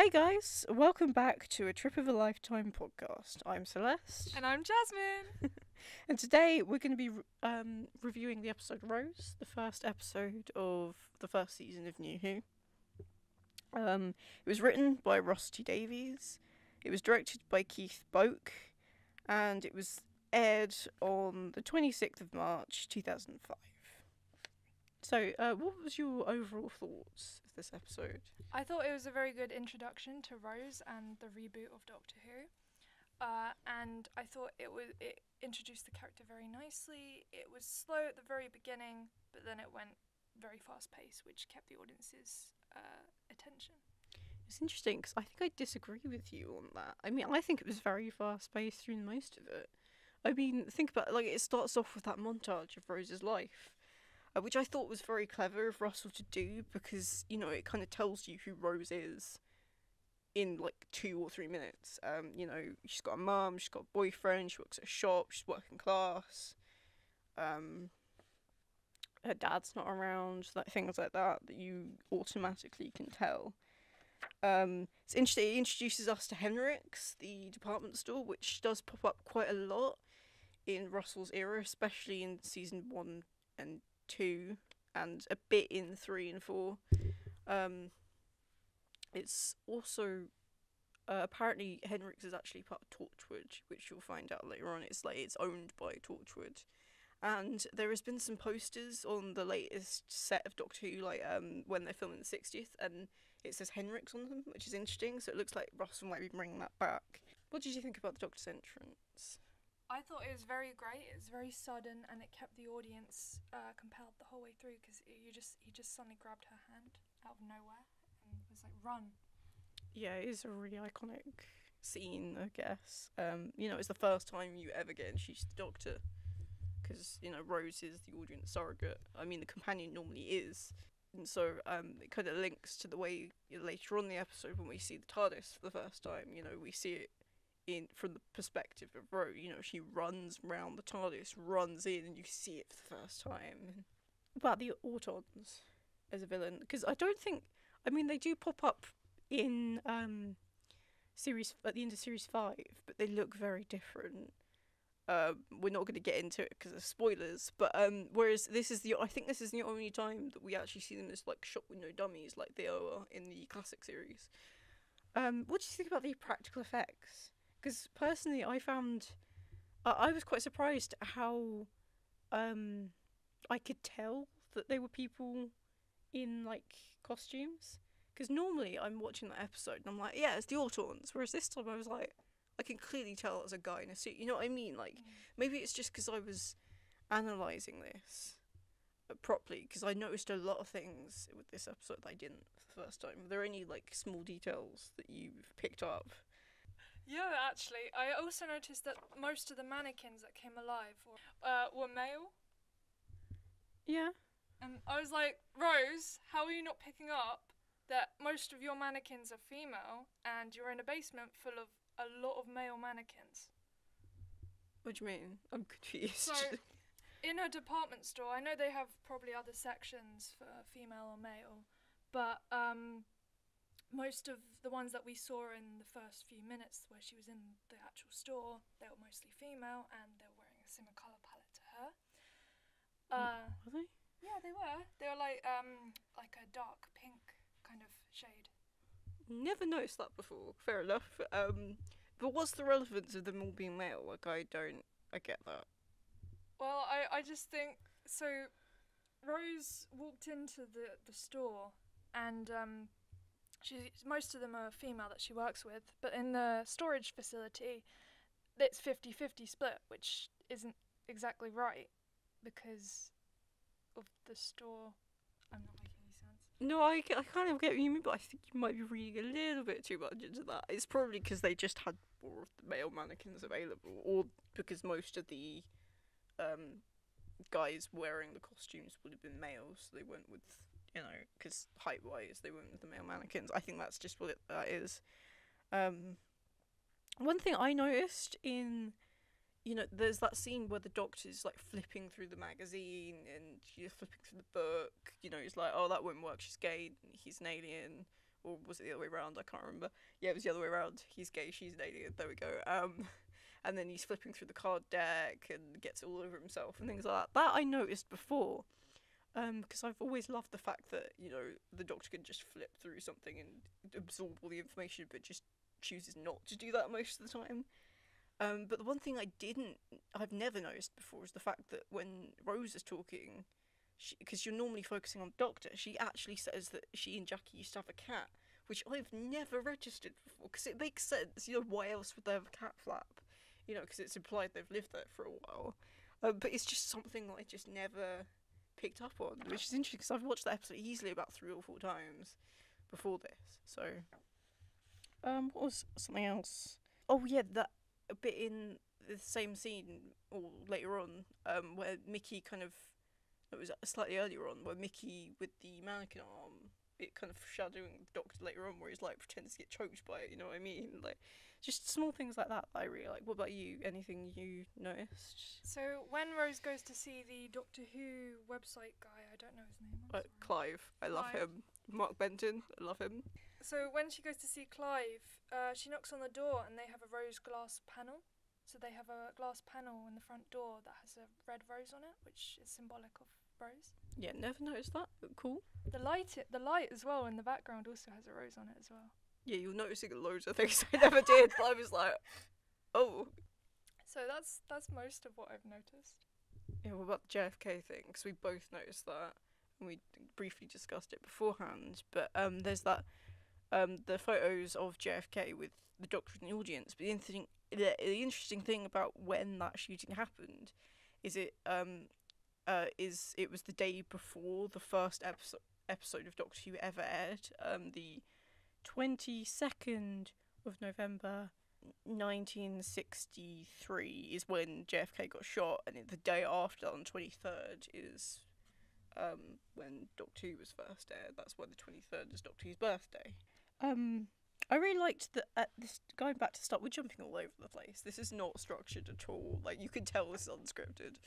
Hey guys, welcome back to a Trip of a Lifetime podcast. I'm Celeste, And I'm Jasmine. and today we're going to be reviewing the episode Rose, the first episode of the first season of New Who. It was written by Ross T. Davies, it was directed by Keith Boak, and it was aired on the 26th of March 2005. So, what was your overall thoughts of this episode? I thought it was a very good introduction to Rose and the reboot of Doctor Who. And I thought it introduced the character very nicely. It was slow at the very beginning, but then it went very fast paced, which kept the audience's attention. It's interesting because I think I disagree with you on that. I mean, I think it was very fast paced through most of it. I mean, think about it, like it starts off with that montage of Rose's life, which I thought was very clever of Russell to do because it kind of tells you who Rose is in like 2 or 3 minutes. She's got a mum, she's got a boyfriend, she works at a shop, she's working class. Her dad's not around, like things like that you automatically can tell. It's interesting. It introduces us to Henrik's, the department store, which does pop up quite a lot in Russell's era, especially in season 1 and 2, and a bit in 3 and 4. It's also apparently Henrik's is actually part of Torchwood, which you'll find out later on. It's owned by Torchwood. And there has been some posters on the latest set of Doctor Who, when they're filming the 60th, and it says Henrik's on them, which is interesting. So it looks like Russell might be bringing that back. What did you think about the Doctor's entrance? I thought it was very great. It was very sudden, and it kept the audience compelled the whole way through because he just suddenly grabbed her hand out of nowhere and was like, "Run!" Yeah, it is a really iconic scene, I guess. It's the first time you ever get introduced to the Doctor, because Rose is the audience surrogate. I mean, the companion normally is, and so it kind of links to the way later on in the episode when we see the TARDIS for the first time. We see it from the perspective of Rose. She runs round the TARDIS, runs in, and you see it for the first time. About the Autons as a villain, because I don't think, I mean, they do pop up in series at the end of series 5, but they look very different. We're not going to get into it because of spoilers, but whereas I think this is the only time that we actually see them as like shot with no dummies like they are in the classic series. What do you think about the practical effects? Because personally, I found I was quite surprised at how I could tell that they were people in like costumes. Because normally I'm watching that episode and I'm like, yeah, it's the Autons. Whereas this time I was like, I can clearly tell it's a guy in a suit. You know what I mean? Like, maybe it's just because I was analysing this properly, because I noticed a lot of things with this episode that I didn't the first time. Are there any like small details that you've picked up? Yeah, actually, I also noticed that most of the mannequins that came alive were male. Yeah. And I was like, Rose, how are you not picking up that most of your mannequins are female and you're in a basement full of a lot of male mannequins? What do you mean? I'm confused. So, in a department store, I know they have probably other sections for female or male, but most of the ones that we saw in the first few minutes where she was in the actual store, they were mostly female and they were wearing a similar colour palette to her. Were they? Yeah, they were. They were like a dark pink kind of shade. Never noticed that before. Fair enough. But what's the relevance of them all being male? Like, I get that. Well, I just think, so Rose walked into the store and most of them are female that she works with, but in the storage facility, it's 50-50 split, which isn't exactly right because of the store. I'm not making any sense. No, I kind of get what you mean, but I think you might be reading a little bit too much into that. It's probably because they just had more of the male mannequins available, or because most of the guys wearing the costumes would have been males. So they went with, because height-wise, they went with the male mannequins. I think that's just what that is. One thing I noticed in there's that scene where the Doctor's like flipping through the magazine and she's flipping through the book. He's like, oh, that wouldn't work, she's gay, he's an alien, or was it the other way around? I can't remember. Yeah, it was the other way around. He's gay, she's an alien. There we go. And then he's flipping through the card deck and gets all over himself and things like that. That I noticed before. Because I've always loved the fact that, you know, the Doctor can just flip through something and absorb all the information, but just chooses not to do that most of the time. But the one thing I've never noticed before is the fact that when Rose is talking, because you're normally focusing on the Doctor, she actually says that she and Jackie used to have a cat, which I've never registered before, because it makes sense, you know, why else would they have a cat flap? You know, because it's implied they've lived there for a while. But it's just something that I just never picked up on, which is interesting, because I've watched that episode easily about 3 or 4 times before this. So, what was something else? Oh yeah, that a bit in the same scene, or later on, where Mickey it was slightly earlier on, where Mickey with the mannequin arm, it kind of foreshadowing the Doctor later on, where he's like pretends to get choked by it, you know what I mean? Like, just small things like that I really like. What about you? Anything you noticed? So when Rose goes to see the Doctor Who website guy, I don't know his name. I'm sorry. Clive. I love him. Mark Benton. I love him. So when she goes to see Clive, she knocks on the door and they have a rose glass panel. So they have a glass panel in the front door that has a red rose on it, which is symbolic of Rose. Yeah, never noticed that. Cool. The light as well in the background also has a rose on it as well. Yeah, you're noticing loads of things I never did, but I was like, oh. So that's most of what I've noticed. Yeah, what about the JFK thing? Because we both noticed that, and we briefly discussed it beforehand. But there's that, the photos of JFK with the Doctor in the audience. But the interesting thing about when that shooting happened is it was the day before the first episode of Doctor Who ever aired. The 22nd of November 1963 is when JFK got shot, and the day after, on 23rd, is when Doctor Who was first aired. That's why the 23rd is Doctor Who's birthday. I really liked that this, going back to the start, we're jumping all over the place. This is not structured at all. Like, you can tell this is unscripted.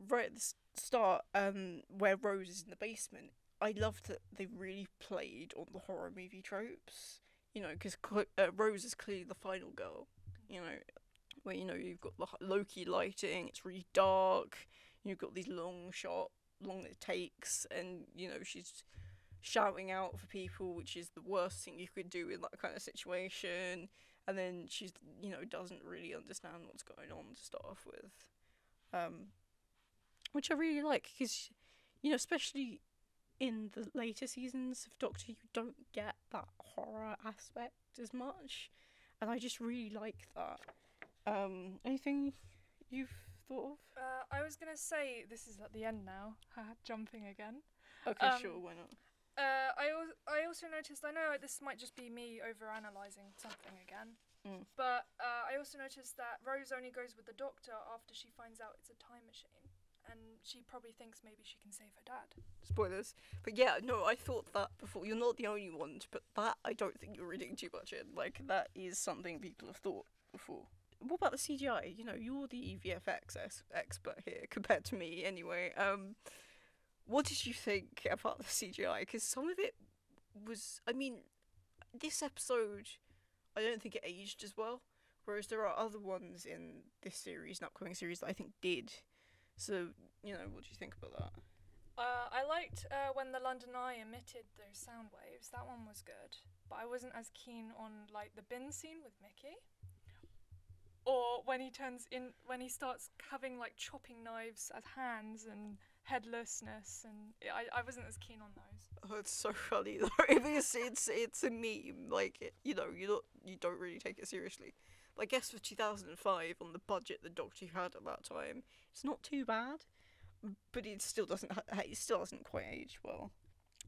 Right at the start, where Rose is in the basement, I loved that they really played on the horror movie tropes. You know, because Rose is clearly the final girl. You know, where, you know, you've got the Loki lighting, it's really dark, you've got these long takes, and, you know, she's shouting out for people, which is the worst thing you could do in that kind of situation. And then she's, you know, doesn't really understand what's going on to start off with. Which I really like, because, you know, especially in the later seasons of Doctor Who, you don't get that horror aspect as much, and I just really like that. Anything you've thought of? I was gonna say, this is at the end now, jumping again. Okay, sure, why not? I also noticed, I know this might just be me overanalyzing something again, but I also noticed that Rose only goes with the Doctor after she finds out it's a time machine. And she probably thinks maybe she can save her dad. Spoilers. But yeah, no, I thought that before. You're not the only one, but that I don't think you're reading too much in. Like, that is something people have thought before. What about the CGI? You know, you're the VFX expert here, compared to me anyway. What did you think about the CGI? Because some of it was... I mean, this episode, I don't think it aged as well. Whereas there are other ones in this series, an upcoming series, that I think did. So, you know, what do you think about that? I liked when the London Eye emitted those sound waves. That one was good. But I wasn't as keen on, like, the bin scene with Mickey. Or when he starts having, like, chopping knives as hands and headlessness. And I wasn't as keen on those. Oh, it's so funny, though. It's a meme. Like, you know, you don't really take it seriously. I guess for 2005, on the budget the Doctor Who had at that time, it's not too bad, but it still hasn't quite aged well.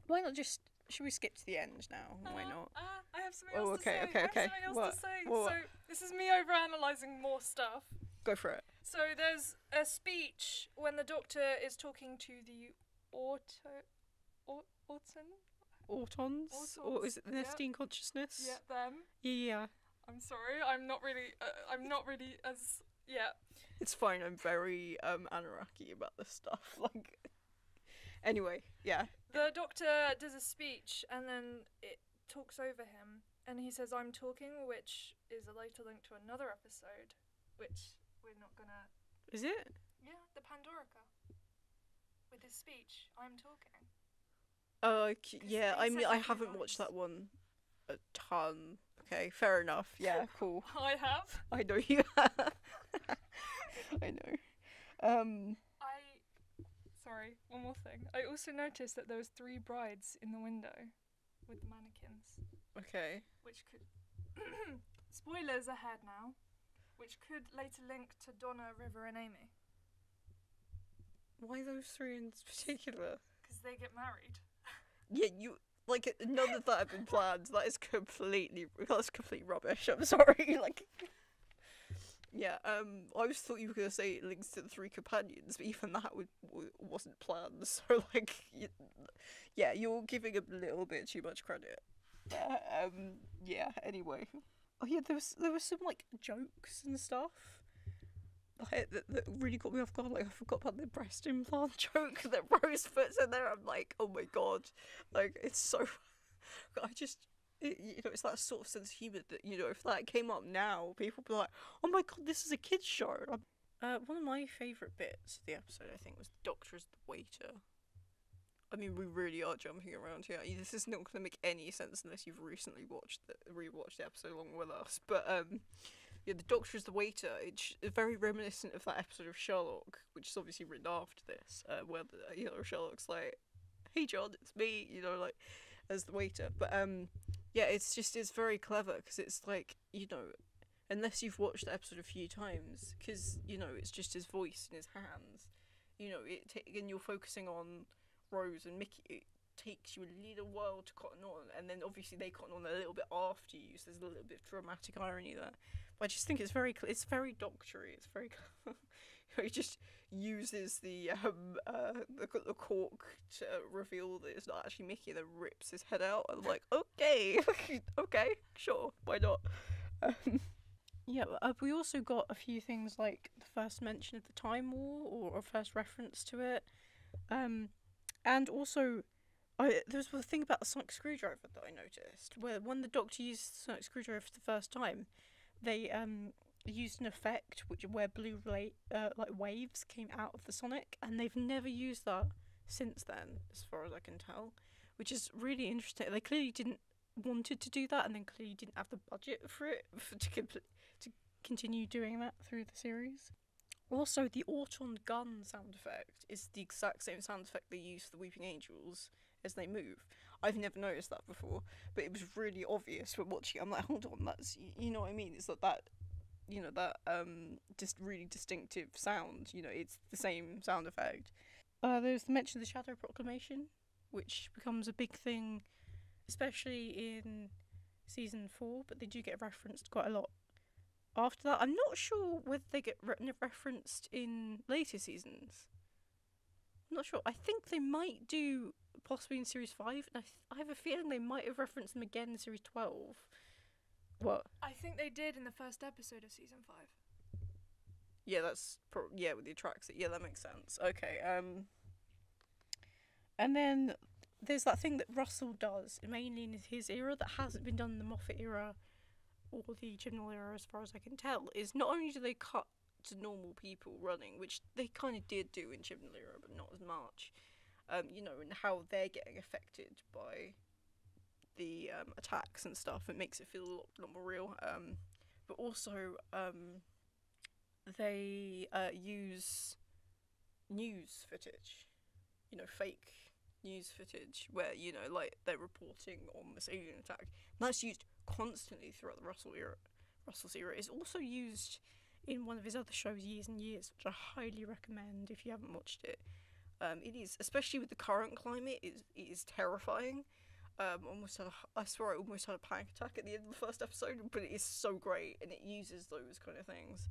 Why not just... Should we skip to the end now? Why not? I have something else to say. Okay. I have something else to say. What? So this is me overanalyzing more stuff. Go for it. So there's a speech when the Doctor is talking to the Autons? Or is it the Nestine Consciousness? Yeah, them. Yeah. I'm sorry, I'm not really as, yeah. It's fine, I'm very, Anaraki about this stuff, like, Anyway, yeah. The Doctor does a speech and then it talks over him, and he says, "I'm talking," which is a later link to another episode, which we're not gonna. Is it? Yeah, the Pandorica. With his speech, "I'm talking." Yeah. he I says mean, a I few haven't watched lines. that one a ton. Okay, fair enough. Yeah, cool. I have. I know you have. I know. Sorry, one more thing. I also noticed that there was 3 brides in the window with the mannequins, Okay. which could spoilers ahead now, which could later link to Donna, River, and Amy, Why those three in particular? because they get married. Yeah, like none of that had been planned. That's complete rubbish. I'm sorry. Like, yeah. I always thought you were gonna say it links to the 3 companions, but even that wasn't planned. So like, yeah, you're giving a little bit too much credit. Yeah. Anyway. Oh yeah, there was some like jokes and stuff. Like, that really got me off guard. Like, I forgot about the breast implant joke that Rose puts in there. I'm like, oh my god, like it's so. It's that sort of sense of humour that, if that came up now, people would be like, oh my god, this is a kids show. One of my favourite bits of the episode, I think, was the Doctor as the waiter. I mean, we really are jumping around here. This is not going to make any sense unless you've recently rewatched the episode along with us. But yeah, the Doctor is the waiter. It's very reminiscent of that episode of Sherlock, which is obviously written after this, where Sherlock's like, "Hey John, it's me," like as the waiter. But yeah, it's very clever because it's like, unless you've watched the episode a few times, because it's just his voice in his hands. And you're focusing on Rose and Mickey. It takes you a little while to cotton on, and then obviously they cotton on a little bit after you, so there's a little bit of dramatic irony there. But I just think it's very doctory. It's very he just uses the cork to reveal that it's not actually Mickey, then rips his head out. I'm like, okay, okay, sure, why not? Yeah, we also got a few things like the first mention of the Time War, or a first reference to it, and also there was a thing about the sonic screwdriver that I noticed, where when the Doctor used the sonic screwdriver for the first time, they used an effect where blue waves came out of the sonic, and they've never used that since then, as far as I can tell, which is really interesting. They clearly didn't wanted to do that, and then clearly didn't have the budget for it to continue doing that through the series. Also, the Auton gun sound effect is the exact same sound effect they use for the Weeping Angels as they move. I've never noticed that before, but it was really obvious when watching it. I'm like, hold on, that's, you know what I mean? It's that just really distinctive sound. It's the same sound effect. There's the mention of the Shadow Proclamation, which becomes a big thing, especially in season 4, but they do get referenced quite a lot after that. I'm not sure whether they get referenced in later seasons. I'm not sure. I think they might do possibly in series 5, and I have a feeling they might have referenced them again in series 12. What? I think they did in the first episode of season 5. Yeah, that's with the Atraxi. Yeah, that makes sense. Okay. And then there's that thing that Russell does, mainly in his era, that hasn't been done in the Moffat era or the Chibnall era, as far as I can tell. Is not only do they cut to normal people running, which they kind of did do in Chibnall era, but not as much. And how they're getting affected by the attacks and stuff. It makes it feel a lot more real. But also, they use news footage, fake news footage where, they're reporting on this alien attack. And that's used constantly throughout the Russell's era. It's also used in one of his other shows, Years and Years, which I highly recommend if you haven't watched it. It is, especially with the current climate, it is terrifying. I swear I almost had a panic attack at the end of the first episode, but it is so great, and it uses those kind of things,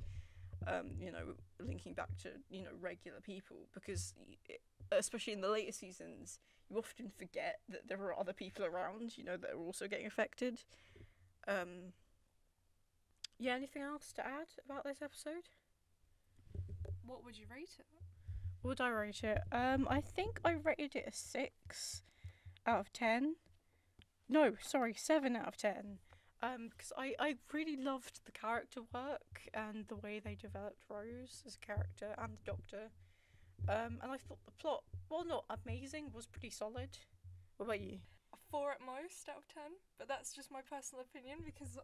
linking back to, regular people, because especially in the later seasons, you often forget that there are other people around, that are also getting affected. Yeah, anything else to add about this episode? What would you rate it? Would I rate it? I think I rated it a 6 out of 10. No, sorry, 7 out of 10. Because I really loved the character work and the way they developed Rose as a character and the Doctor. And I thought the plot, while not amazing, was pretty solid. What about you? A 4 at most out of 10, but that's just my personal opinion because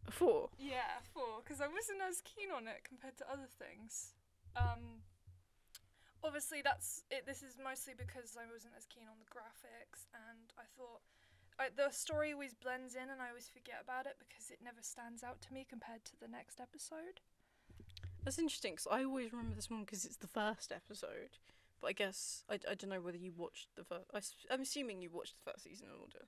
A 4? yeah, 4 because I wasn't as keen on it compared to other things. Obviously that's it. This is mostly because I wasn't as keen on the graphics, and I thought the story always blends in, and I always forget about it because it never stands out to me compared to the next episode. That's interesting, because I always remember this one because it's the first episode. But I guess, I don't know whether you watched the first... I'm assuming you watched the first season in order.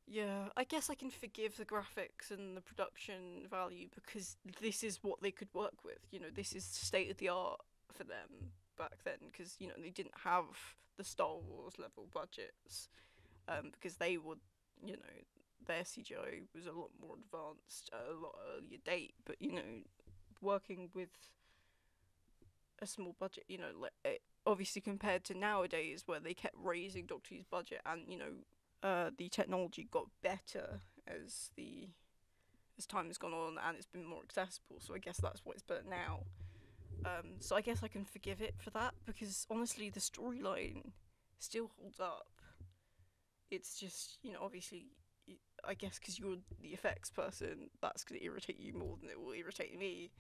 Yeah, I guess I can forgive the graphics and the production value because this is what they could work with. You know, this is state of the art for them back then because, you know, they didn't have the Star Wars level budgets because they would, you know, their CGI was a lot more advanced at a lot earlier date, but, you know, working with a small budget, you know, like, obviously compared to nowadays where they kept raising Doctor Who's budget and, you know, the technology got better as time has gone on and it's been more accessible, so I guess that's why it's better now. So I guess I can forgive it for that because honestly the storyline still holds up. It's just, you know, obviously I guess because you're the effects person, that's going to irritate you more than it will irritate me.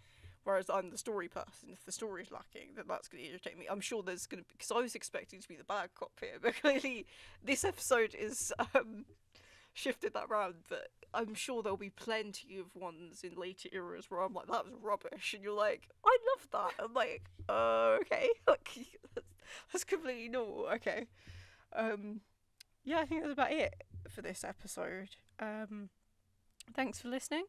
Whereas I'm the story person. If the story's lacking, then that's going to irritate me. I'm sure there's going to be... Because I was expecting to be the bad cop here, but clearly this episode is shifted that round. But I'm sure there'll be plenty of ones in later eras where I'm like, that was rubbish. And you're like, I love that. I'm like, okay. Like, that's completely normal. Okay. Yeah, I think that's about it for this episode. Thanks for listening,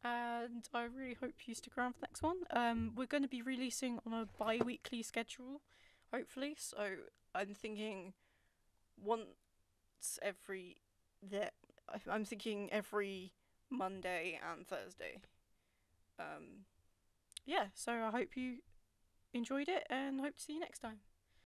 and I really hope you stick around for the next one. We're going to be releasing on a bi-weekly schedule, hopefully, so I'm thinking I'm thinking every Monday and Thursday. Yeah, so I hope you enjoyed it and hope to see you next time.